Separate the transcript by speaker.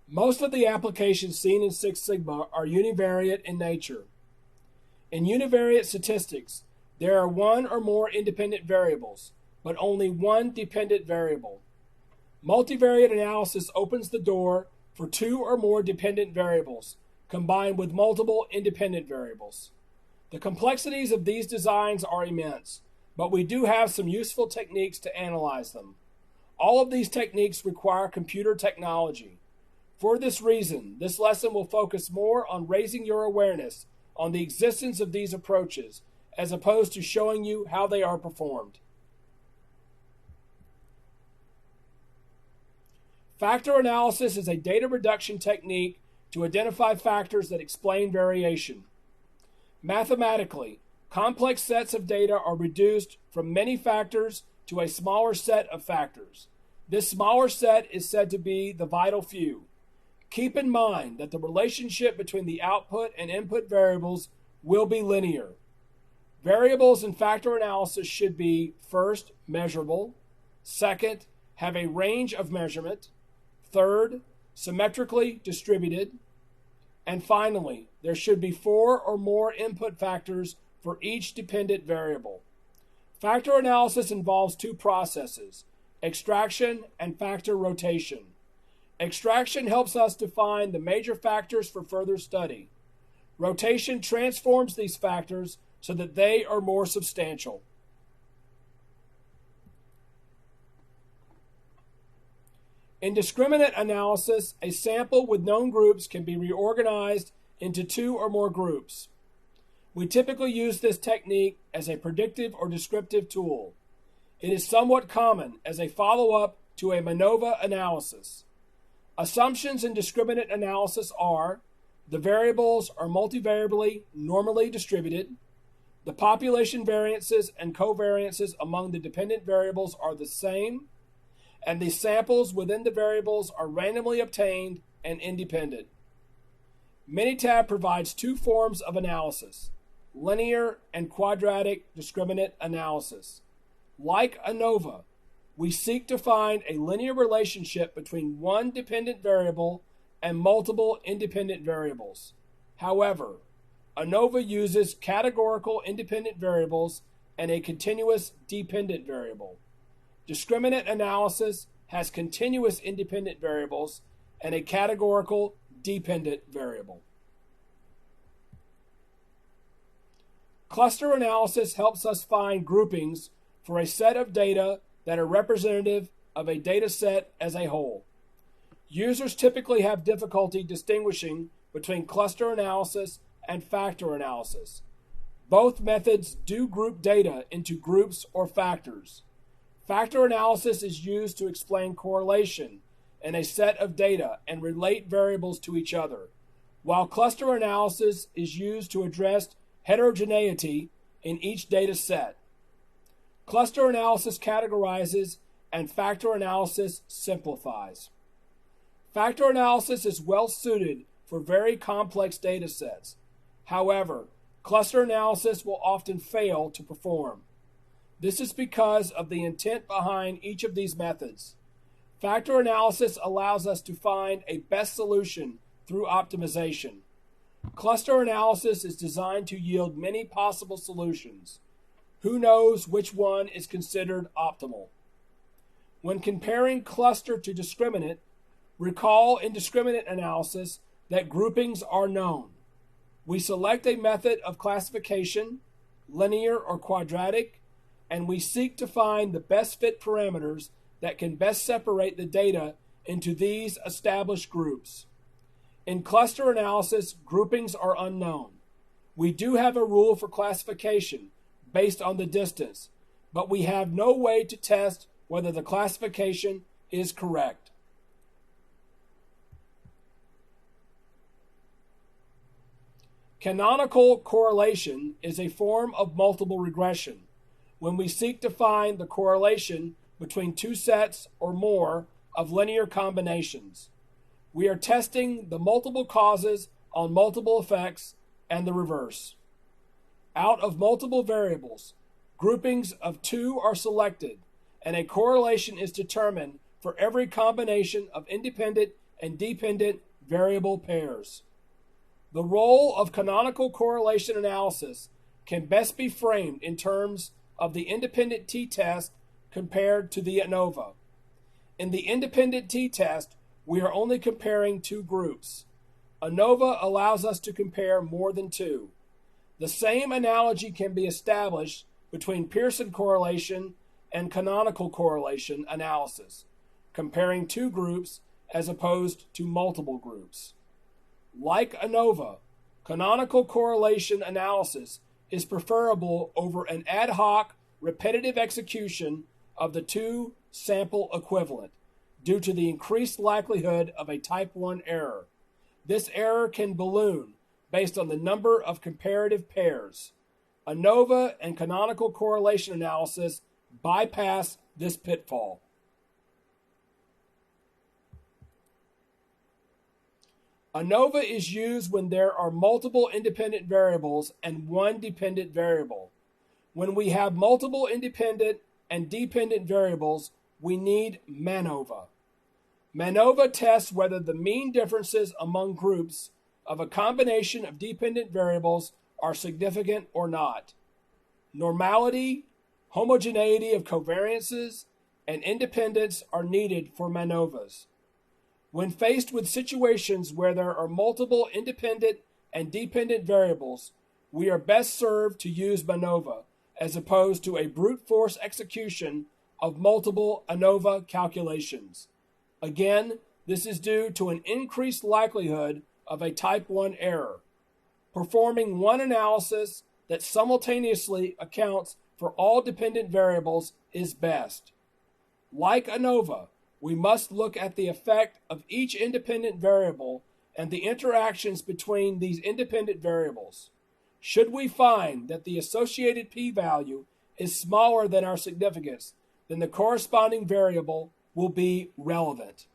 Speaker 1: Most of the applications seen in Six Sigma are univariate in nature. In univariate statistics, there are one or more independent variables, but only one dependent variable. Multivariate analysis opens the door for two or more dependent variables, combined with multiple independent variables. The complexities of these designs are immense, but we do have some useful techniques to analyze them. All of these techniques require computer technology. For this reason, this lesson will focus more on raising your awareness on the existence of these approaches, as opposed to showing you how they are performed. Factor analysis is a data reduction technique to identify factors that explain variation. Mathematically, complex sets of data are reduced from many factors to a smaller set of factors. This smaller set is said to be the vital few. Keep in mind that the relationship between the output and input variables will be linear. Variables in factor analysis should be, first, measurable, second, have a range of measurement, third, symmetrically distributed, and finally, there should be four or more input factors for each dependent variable. Factor analysis involves two processes, extraction and factor rotation. Extraction helps us to find the major factors for further study. Rotation transforms these factors so that they are more substantial. In discriminant analysis, a sample with known groups can be reorganized into two or more groups. We typically use this technique as a predictive or descriptive tool. It is somewhat common as a follow-up to a MANOVA analysis. Assumptions in discriminant analysis are: the variables are multivariably normally distributed, the population variances and covariances among the dependent variables are the same, and the samples within the variables are randomly obtained and independent. Minitab provides two forms of analysis: linear and quadratic discriminant analysis. Like ANOVA, we seek to find a linear relationship between one dependent variable and multiple independent variables. However, ANOVA uses categorical independent variables and a continuous dependent variable. Discriminant analysis has continuous independent variables and a categorical dependent variable. Cluster analysis helps us find groupings for a set of data that are representative of a data set as a whole. Users typically have difficulty distinguishing between cluster analysis and factor analysis. Both methods do group data into groups or factors. Factor analysis is used to explain correlation in a set of data and relate variables to each other, while cluster analysis is used to address heterogeneity in each data set. Cluster analysis categorizes and factor analysis simplifies. Factor analysis is well suited for very complex data sets. However, cluster analysis will often fail to perform. This is because of the intent behind each of these methods. Factor analysis allows us to find a best solution through optimization. Cluster analysis is designed to yield many possible solutions. Who knows which one is considered optimal? When comparing cluster to discriminant, recall in discriminant analysis that groupings are known. We select a method of classification, linear or quadratic, and we seek to find the best fit parameters that can best separate the data into these established groups. In cluster analysis, groupings are unknown. We do have a rule for classification based on the distance, but we have no way to test whether the classification is correct. Canonical correlation is a form of multiple regression when we seek to find the correlation between two sets or more of linear combinations. We are testing the multiple causes on multiple effects and the reverse. Out of multiple variables, groupings of two are selected, and a correlation is determined for every combination of independent and dependent variable pairs. The role of canonical correlation analysis can best be framed in terms of the independent t-test compared to the ANOVA. In the independent t-test, we are only comparing two groups. ANOVA allows us to compare more than two. The same analogy can be established between Pearson correlation and canonical correlation analysis, comparing two groups as opposed to multiple groups. Like ANOVA, canonical correlation analysis is preferable over an ad hoc, repetitive execution of the two sample equivalent due to the increased likelihood of a type 1 error. This error can balloon based on the number of comparative pairs. ANOVA and canonical correlation analysis bypass this pitfall. ANOVA is used when there are multiple independent variables and one dependent variable. When we have multiple independent and dependent variables, we need MANOVA. MANOVA tests whether the mean differences among groups of a combination of dependent variables are significant or not. Normality, homogeneity of covariances, and independence are needed for MANOVAs. When faced with situations where there are multiple independent and dependent variables, we are best served to use MANOVA as opposed to a brute force execution of multiple ANOVA calculations. Again, this is due to an increased likelihood of a type 1 error. Performing one analysis that simultaneously accounts for all dependent variables is best. Like ANOVA, we must look at the effect of each independent variable and the interactions between these independent variables. Should we find that the associated p-value is smaller than our significance, then the corresponding variable will be relevant.